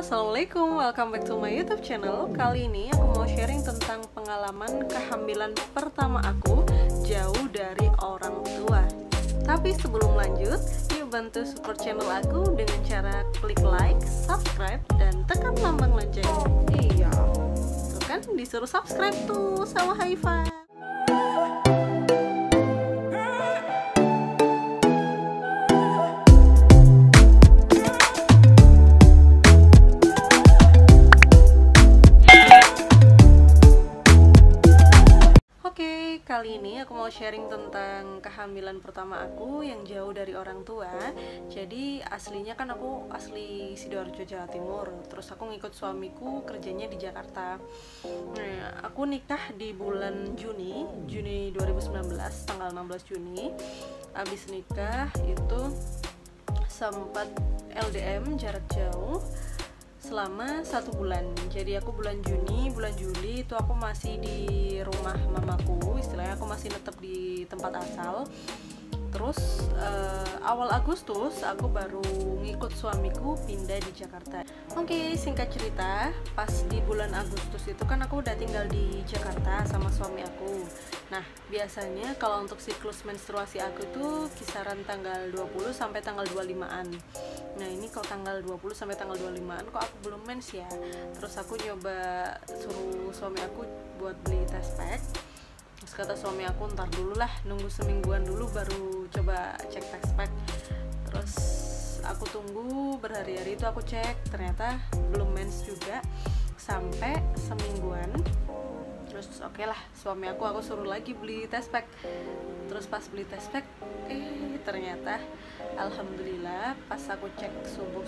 Assalamualaikum, welcome back to my YouTube channel. Kali ini aku mau sharing tentang pengalaman kehamilan pertama aku jauh dari orang tua. Tapi sebelum lanjut, yuk bantu support channel aku dengan cara klik like, subscribe, dan tekan lambang lonceng. Iya, tuh kan disuruh subscribe tuh sama Haifa. Kali ini aku mau sharing tentang kehamilan pertama aku yang jauh dari orang tua. Jadi aslinya kan aku asli Sidoarjo, Jawa Timur. Terus aku ngikut suamiku kerjanya di Jakarta. Nah, aku nikah di bulan Juni 2019, tanggal 16 Juni. Abis nikah itu sempat LDM jarak jauh selama 1 bulan. Jadi aku bulan Juni, bulan Juli itu aku masih di rumah mamaku, istilahnya aku masih tetap di tempat asal. Terus awal Agustus aku baru ngikut suamiku pindah di Jakarta. Oke, singkat cerita, pas di bulan Agustus itu kan aku udah tinggal di Jakarta sama suami aku. Nah, biasanya kalau untuk siklus menstruasi aku tuh kisaran tanggal 20 sampai tanggal 25-an. Nah, ini kalau tanggal 20 sampai tanggal 25-an kok aku belum mens ya. Terus aku nyoba suruh suami aku buat beli test pack. Terus kata suami aku ntar dulu lah, nunggu semingguan dulu baru coba cek test pack. Terus aku tunggu berhari-hari itu aku cek, ternyata belum mens juga sampai semingguan. Terus oke lah, suami aku suruh lagi beli test pack. Terus pas beli test pack, ternyata alhamdulillah pas aku cek subuh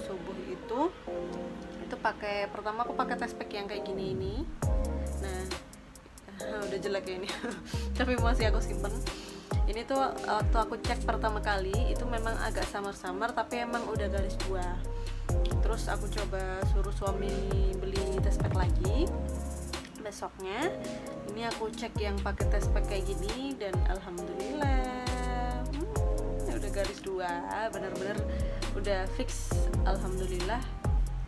itu pertama aku pakai test pack yang kayak gini ini. Nah, udah jelek ya ini tapi masih aku simpen. Ini tuh waktu aku cek pertama kali itu memang agak samar-samar, tapi emang udah garis 2. Terus aku coba suruh suami beli test pack lagi. Besoknya ini aku cek yang pakai test pack kayak gini dan alhamdulillah udah garis 2, bener-bener udah fix, alhamdulillah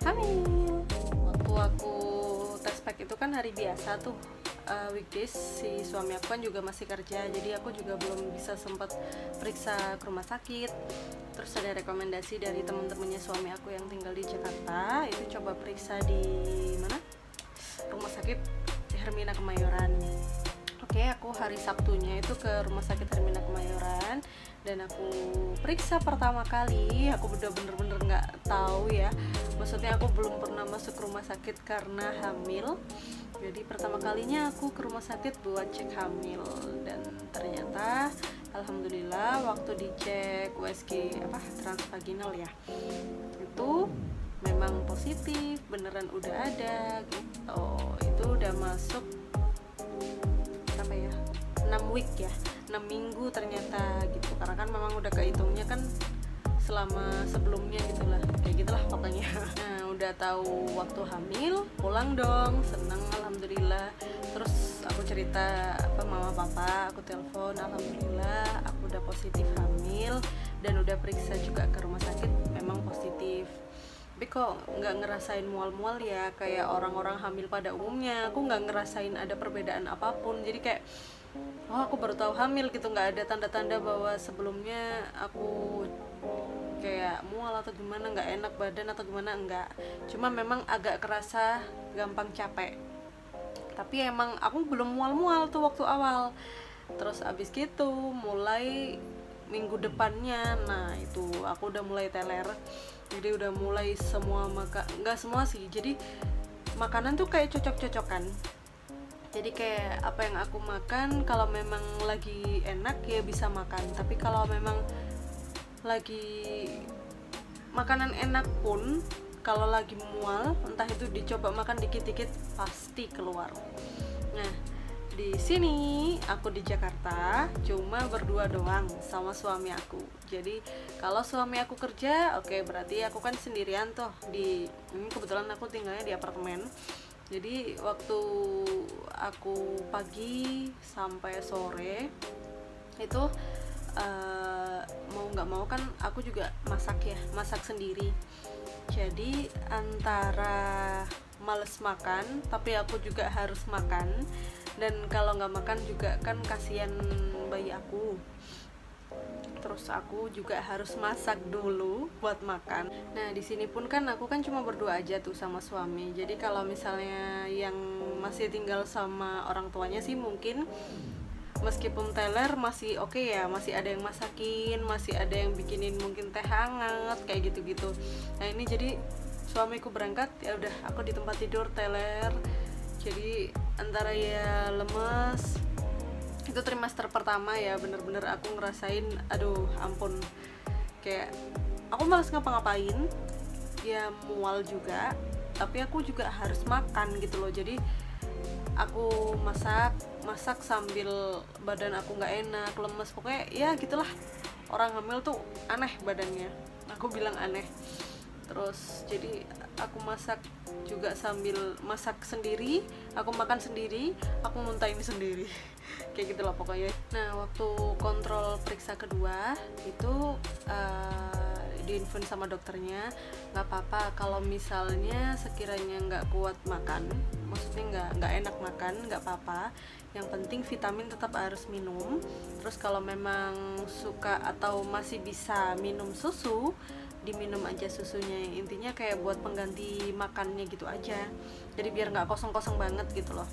hamil. Waktu aku test pack itu kan hari biasa tuh, weekdays, si suami aku kan juga masih kerja, jadi aku juga belum bisa sempat periksa ke rumah sakit. Terus ada rekomendasi dari teman-temannya suami aku yang tinggal di Jakarta, itu coba periksa di mana? Rumah sakit Hermina Kemayoran. Oke, aku hari Sabtunya itu ke rumah sakit Hermina Kemayoran dan aku periksa pertama kali. Aku udah bener-bener nggak tahu ya, maksudnya aku belum pernah masuk rumah sakit karena hamil. Jadi pertama kalinya aku ke rumah sakit buat cek hamil dan ternyata alhamdulillah waktu dicek USG transvaginal ya, itu memang positif, beneran udah ada gitu. Itu udah masuk 6 week ya, 6 minggu ternyata gitu, karena kan memang udah kehitungnya kan selama sebelumnya gitulah, kayak gitulah pokoknya. Nah, udah tahu waktu hamil, pulang dong, seneng alhamdulillah. Terus aku cerita mama papa, aku telepon, alhamdulillah aku udah positif hamil dan udah periksa juga ke rumah sakit, memang positif. Tapi kok nggak ngerasain mual-mual ya kayak orang-orang hamil pada umumnya. Aku nggak ngerasain ada perbedaan apapun, jadi kayak aku baru tahu hamil gitu, nggak ada tanda-tanda bahwa sebelumnya aku kayak mual atau gimana, nggak enak badan atau gimana, enggak. Cuma memang agak kerasa gampang capek, tapi emang aku belum mual-mual tuh waktu awal. Terus abis gitu mulai minggu depannya, nah itu aku udah mulai teler. Jadi udah mulai semua nggak semua sih, jadi makanan tuh kayak cocok-cocokan. Jadi kayak apa yang aku makan, kalau memang lagi enak ya bisa makan, tapi kalau memang lagi makanan enak pun kalau lagi mual, entah itu dicoba makan dikit-dikit pasti keluar. Nah, di sini aku di Jakarta cuma berdua doang sama suami aku. Jadi kalau suami aku kerja, oke, berarti aku kan sendirian tuh ini kebetulan aku tinggalnya di apartemen. Jadi waktu aku pagi sampai sore itu mau nggak mau kan aku juga masak sendiri. Jadi antara males makan tapi aku juga harus makan, dan kalau nggak makan juga kan kasihan bayi aku. Terus aku juga harus masak dulu buat makan. Nah di sini pun kan aku kan cuma berdua aja tuh sama suami. Jadi kalau misalnya yang masih tinggal sama orang tuanya sih mungkin meskipun teler masih oke ya, masih ada yang masakin, masih ada yang bikinin mungkin teh hangat kayak gitu-gitu. Nah ini jadi suamiku berangkat, ya udah aku di tempat tidur teler. Jadi antara ya lemes, itu trimester pertama ya, bener-bener aku ngerasain aduh ampun, kayak aku malas ngapa-ngapain ya, mual juga, tapi aku juga harus makan gitu loh. Jadi aku masak sambil badan aku nggak enak, lemes, pokoknya ya gitulah, orang hamil tuh aneh badannya, aku bilang aneh. Terus jadi aku masak juga sambil masak sendiri, aku makan sendiri, aku muntahin sendiri kayak gitu loh pokoknya. Nah waktu kontrol periksa kedua itu diinfoin sama dokternya nggak apa-apa kalau misalnya sekiranya nggak kuat makan, maksudnya nggak enak makan, nggak apa-apa, yang penting vitamin tetap harus minum. Terus kalau memang suka atau masih bisa minum susu, diminum aja susunya, intinya kayak buat pengganti makannya gitu aja, jadi biar nggak kosong-kosong banget gitu loh.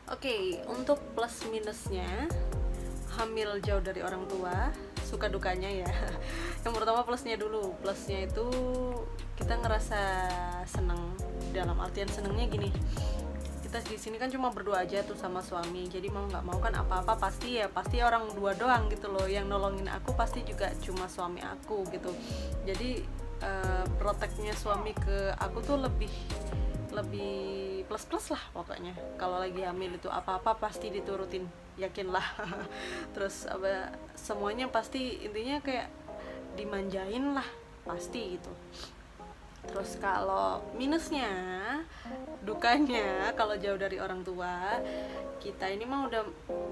Oke, untuk plus minusnya hamil jauh dari orang tua, suka dukanya ya. Yang pertama plusnya dulu, plusnya itu kita ngerasa seneng, dalam artian senengnya gini, kita di sini kan cuma berdua aja tuh sama suami, jadi mau nggak mau kan apa-apa pasti orang dua doang gitu loh, yang nolongin aku pasti juga cuma suami aku gitu. Jadi proteknya suami ke aku tuh lebih plus lah pokoknya. Kalau lagi hamil itu apa-apa pasti diturutin, yakinlah. Terus semuanya pasti, intinya kayak dimanjain lah pasti gitu. Terus kalau minusnya, dukanya kalau jauh dari orang tua, kita ini mah udah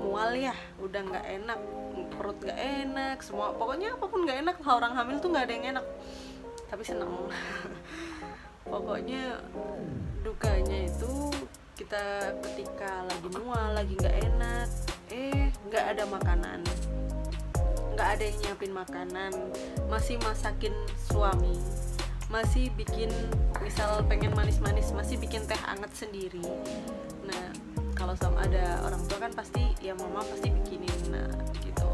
mual ya, udah nggak enak, perut nggak enak, semua pokoknya apapun nggak enak lah, orang hamil tuh nggak ada yang enak, tapi seneng. Pokoknya dukanya itu kita ketika lagi mual, lagi nggak enak, nggak ada makanan, nggak ada yang nyiapin makanan, masih masakin suami, masih bikin, misal pengen manis-manis, masih bikin teh hangat sendiri. Nah kalau sama ada orang tua kan pasti ya mama pasti bikinin, nah gitu.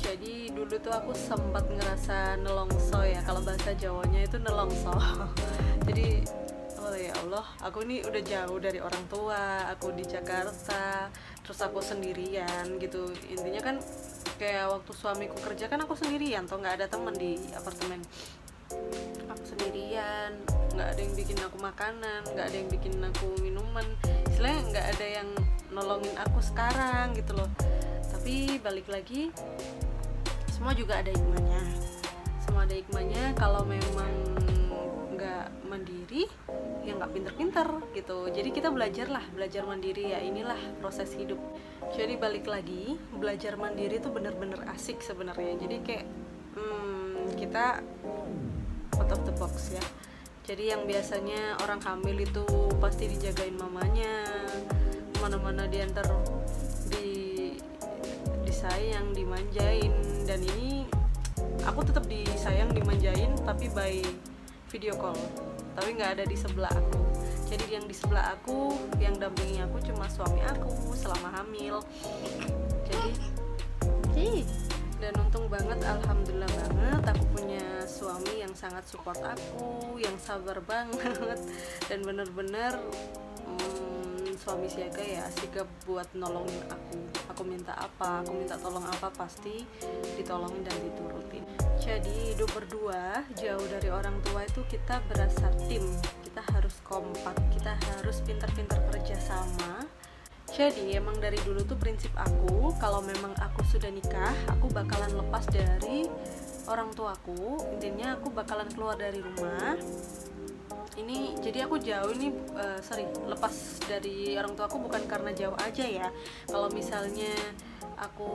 Jadi dulu tuh aku sempat ngerasa nelongso ya, kalau bahasa Jawanya itu nelongso. Jadi oh ya Allah, aku ini udah jauh dari orang tua, aku di Jakarta, terus aku sendirian gitu. Intinya kan kayak waktu suamiku kerja kan aku sendirian, toh nggak ada teman di apartemen, aku sendirian, nggak ada yang bikin aku makanan, nggak ada yang bikin aku minuman, istilahnya nggak ada yang nolongin aku sekarang gitu loh. Tapi balik lagi, semua juga ada hikmahnya, semua ada hikmahnya. Kalau memang nggak mandiri ya nggak pinter-pinter gitu. Jadi kita belajar mandiri ya, inilah proses hidup. Jadi balik lagi, belajar mandiri itu bener-bener asik sebenarnya. Jadi kayak kita out of the box ya. Jadi yang biasanya orang hamil itu pasti dijagain mamanya, kemana-mana diantar, disayang, dimanjain. Dan ini aku tetap disayang, dimanjain, tapi by video call, tapi nggak ada di sebelah aku. Jadi yang di sebelah aku, yang dampingi aku cuma suami aku selama hamil. Jadi dan untung banget, alhamdulillah banget, aku punya suami yang sangat support aku, yang sabar banget, dan bener-bener suami siaga ya, sigap buat nolongin aku. Aku minta apa, aku minta tolong apa, pasti ditolongin dan diturutin. Jadi hidup berdua jauh dari orang tua itu kita berasa tim, kita harus kompak, kita harus pintar-pintar kerja sama. Jadi emang dari dulu tuh prinsip aku, kalau memang aku sudah nikah, aku bakalan lepas dari orang tuaku. Intinya aku bakalan keluar dari rumah. Ini jadi aku jauh ini lepas dari orang tuaku bukan karena jauh aja ya. Kalau misalnya aku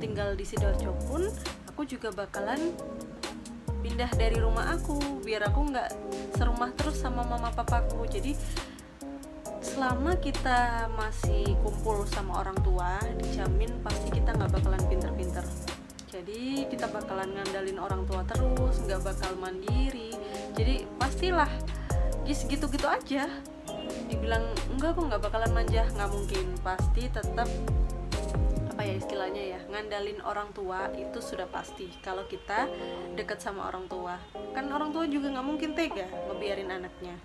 tinggal di Sidoarjo pun, aku juga bakalan pindah dari rumah aku, biar aku nggak serumah terus sama mama papaku. Jadi selama kita masih kumpul sama orang tua, dijamin pasti kita nggak bakalan pinter-pinter. Jadi kita bakalan ngandalin orang tua terus, nggak bakal mandiri. Jadi pastilah gitu-gitu aja. Dibilang enggak, aku nggak bakalan manja, nggak mungkin. Pasti tetap apa ya istilahnya ya, ngandalin orang tua itu sudah pasti. Kalau kita dekat sama orang tua, kan orang tua juga nggak mungkin tega ngebiarin anaknya.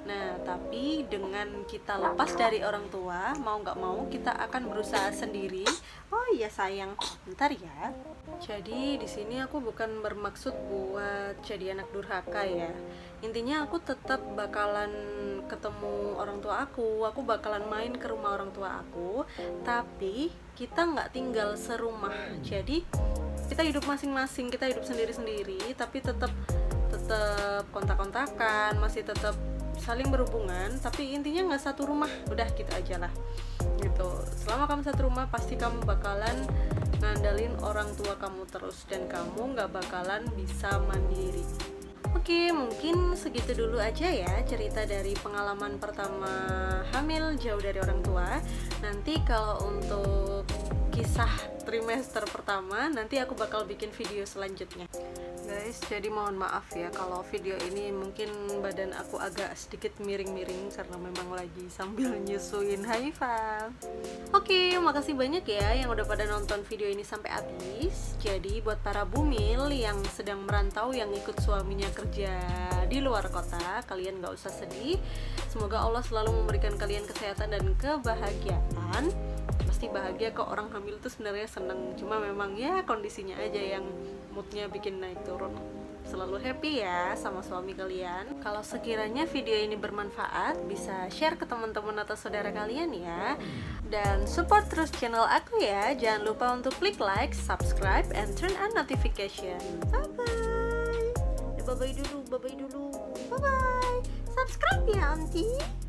Nah, tapi dengan kita lepas dari orang tua, mau nggak mau kita akan berusaha sendiri. Oh iya sayang, bentar ya. Jadi di sini aku bukan bermaksud buat jadi anak durhaka ya. Intinya aku tetap bakalan ketemu orang tua aku bakalan main ke rumah orang tua aku, tapi kita nggak tinggal serumah. Jadi kita hidup masing-masing, kita hidup sendiri-sendiri, tapi tetap kontak-kontakan, masih tetap saling berhubungan, tapi intinya nggak satu rumah. Udah gitu aja lah gitu. Selama kamu satu rumah, pasti kamu bakalan ngandalin orang tua kamu terus, dan kamu nggak bakalan bisa mandiri. Oke, mungkin segitu dulu aja ya cerita dari pengalaman pertama hamil jauh dari orang tua. Nanti kalau untuk kisah trimester pertama, nanti aku bakal bikin video selanjutnya. Guys, jadi mohon maaf ya kalau video ini mungkin badan aku agak sedikit miring-miring karena memang lagi sambil nyusuin Haifa. Oke, makasih banyak ya yang udah pada nonton video ini sampai habis. Jadi buat para bumil yang sedang merantau, yang ikut suaminya kerja di luar kota, kalian gak usah sedih. Semoga Allah selalu memberikan kalian kesehatan dan kebahagiaan. Pasti bahagia kok, orang hamil tuh sebenarnya seneng, cuma memang ya kondisinya aja yang moodnya bikin naik turun. Selalu happy ya sama suami kalian. Kalau sekiranya video ini bermanfaat, bisa share ke teman-teman atau saudara kalian ya. Dan support terus channel aku ya. Jangan lupa untuk klik like, subscribe, and turn on notification. Bye bye. Bye bye dulu. Bye bye. Subscribe ya, Auntie.